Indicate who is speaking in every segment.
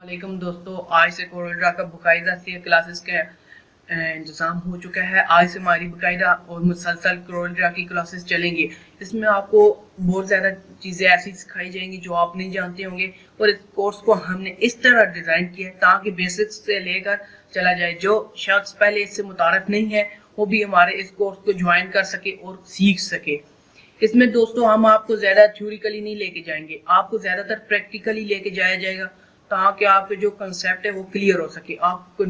Speaker 1: वालेकुम दोस्तों, आज से कोरल ड्रा का बाकायदा से क्लासेस का इंतज़ाम हो चुका है। आज से हमारी बाकायदा और मुसलसल कोरल ड्रा की क्लासेस चलेंगी। इसमें आपको बहुत ज़्यादा चीज़ें ऐसी सिखाई जाएंगी जो आप नहीं जानते होंगे, और इस कोर्स को हमने इस तरह डिज़ाइन किया है ताकि बेसिक्स से लेकर चला जाए। जो शख्स पहले इससे मुतारफ नहीं है वो भी हमारे इस कोर्स को ज्वाइन कर सके और सीख सके। इसमें दोस्तों हम आपको ज़्यादा थ्योरिकली नहीं लेके जाएंगे, आपको ज़्यादातर प्रैक्टिकली लेके जाया जाएगा ताकि आपके जो कंसेप्ट है वो क्लियर हो सके, आपकी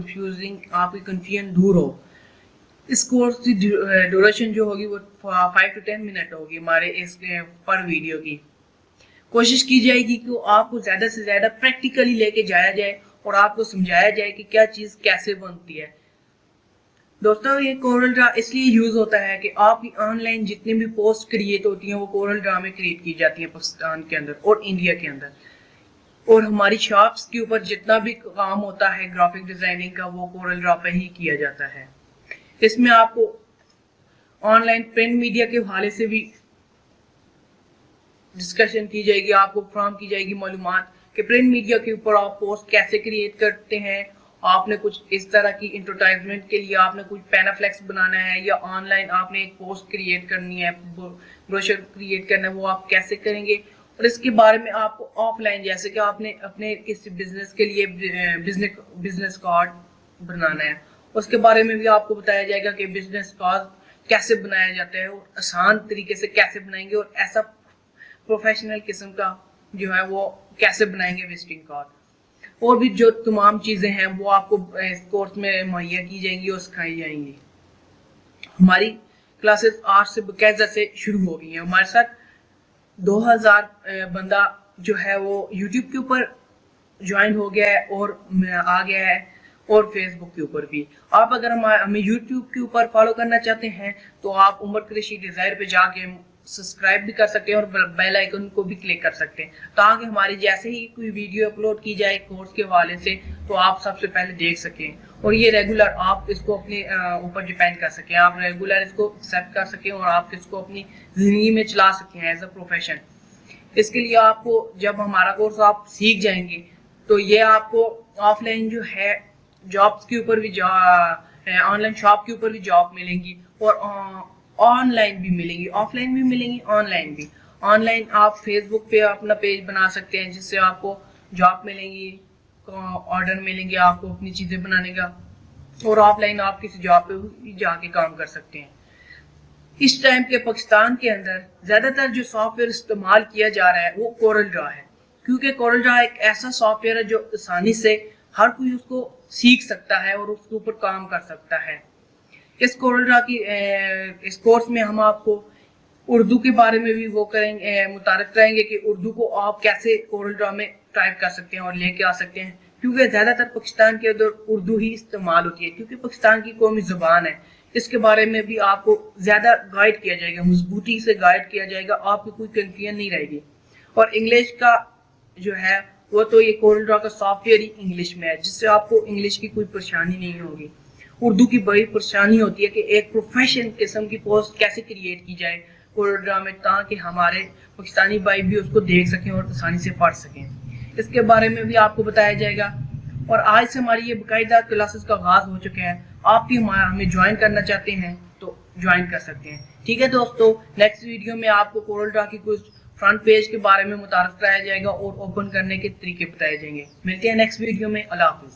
Speaker 1: कंफ्यूजन दूर हो। इस कोर्स की ड्यूरेशन जो होगी वो 5 to 10 मिनट होगी हमारे इस पर वीडियो की। कोशिश की जाएगी कि आपको ज़्यादा से ज़्यादा प्रैक्टिकली लेके जाया जाए और आपको समझाया जाए कि क्या चीज़ कैसे बनती है। दोस्तों, ये कोरल ड्रा इसलिए यूज़ होता है कि आपकी ऑनलाइन जितनी भी पोस्ट क्रिएट होती हैं वो कोरल ड्रा में क्रिएट की जाती है पाकिस्तान के अंदर और इंडिया के अंदर, और हमारी शॉप्स के ऊपर जितना भी काम होता है ग्राफिक डिजाइनिंग का वो कोरल ड्रा पे ही किया जाता है। इसमें आपको ऑनलाइन प्रिंट मीडिया के हवाले से भी डिस्कशन की जाएगी, आपको फ्राहम की जाएगी मालूमात कि प्रिंट मीडिया के ऊपर आप पोस्ट कैसे क्रिएट करते हैं। आपने कुछ इस तरह की एडवर्टाइजमेंट के लिए आपने कुछ पैनाफ्लेक्स बनाना है या ऑनलाइन आपने एक पोस्ट क्रिएट करनी है, ब्रोशर क्रिएट करना है, वो आप कैसे करेंगे। और इसके बारे में आपको ऑफलाइन, जैसे कि आपने अपने किसी बिजनेस के लिए बिजनेस कार्ड बनाना है, उसके बारे में भी आपको बताया जाएगा कि बिजनेस कार्ड कैसे बनाया जाता है और आसान तरीके से कैसे बनाएंगे, और ऐसा प्रोफेशनल किस्म का जो है वो कैसे बनाएंगे विजिटिंग कार्ड। और भी जो तमाम चीज़ें हैं वो आपको इस कोर्स में मुहैया की जाएंगी और सिखाई जाएंगी। हमारी क्लासेस आज से बाकायदा से शुरू हो गई हैं। हमारे साथ 2000 बंदा जो है वो YouTube के ऊपर ज्वाइन हो गया है और आ गया है, और Facebook के ऊपर भी। आप अगर हमें YouTube के ऊपर फॉलो करना चाहते हैं तो आप उमर कुरैशी डिज़ायर पे जाके सब्सक्राइब भी कर सकते हैं और बेल आइकन को भी क्लिक कर सकते हैं ताकि हमारी जैसे ही कोई वीडियो अपलोड की जाए कोर्स के हवाले से तो आप सबसे पहले देख सकें, और ये रेगुलर आप इसको अपने ऊपर डिपेंड कर सकें, आप रेगुलर इसको एक्सेप्ट कर सकें और आप इसको अपनी ज़िंदगी में चला सकें एज अ प्रोफेशन। इसके लिए आपको जब हमारा कोर्स आप सीख जाएंगे तो ये आपको ऑफलाइन जो है जॉब्स के ऊपर भी ऑनलाइन शॉप के ऊपर भी जॉब मिलेंगी, और ऑनलाइन भी मिलेंगी, ऑफलाइन भी मिलेंगी, ऑनलाइन भी। ऑनलाइन आप फेसबुक पे अपना पेज बना सकते हैं जिससे आपको जॉब मिलेंगी, ऑर्डर मिलेंगे आपको अपनी चीज़ें बनाने का, और ऑफलाइन आप किसी जॉब पे भी जाके काम कर सकते हैं। इस टाइम के पाकिस्तान के अंदर ज़्यादातर जो सॉफ्टवेयर इस्तेमाल किया जा रहा है वो कोरल ड्रा है, क्योंकि कोरल ड्रा एक ऐसा सॉफ्टवेयर है जो आसानी से हर कोई उसको सीख सकता है और उसके ऊपर काम कर सकता है। इस कोरल ड्रा की इस कोर्स में हम आपको उर्दू के बारे में भी वो करेंगे, मुतारिफ करेंगे कि उर्दू को आप कैसे कोरल ड्रा में टाइप कर सकते हैं और लेके आ सकते हैं, क्योंकि ज़्यादातर पाकिस्तान के अंदर उर्दू ही इस्तेमाल होती है क्योंकि पाकिस्तान की कौमी ज़ुबान है। इसके बारे में भी आपको ज़्यादा गाइड किया जाएगा, मजबूती से गाइड किया जाएगा, आपकी कोई कंफ्यूजन नहीं रहेगी। और इंग्लिश का जो है वो तो ये कोरल ड्रा का सॉफ्टवेयर ही इंग्लिश में है, जिससे आपको इंग्लिश की कोई परेशानी नहीं होगी। उर्दू की बड़ी परेशानी होती है कि एक प्रोफेशनल किस्म की पोस्ट कैसे क्रिएट की जाए कोरल ड्रा में ताकि हमारे पाकिस्तानी भाई भी उसको देख सकें और आसानी से पढ़ सकें। इसके बारे में भी आपको बताया जाएगा। और आज से हमारी ये बाकायदा क्लासेस का आगाज हो चुके हैं। आप भी हमें ज्वाइन करना चाहते हैं तो ज्वाइन कर सकते हैं। ठीक है दोस्तों, नेक्स्ट वीडियो में आपको कोरल ड्रा की कुछ फ्रंट पेज के बारे में मुतारिफ कराया जाएगा और ओपन करने के तरीके बताए जाएंगे। मिलते हैं नेक्स्ट वीडियो में। अल्लाह हाफिज़।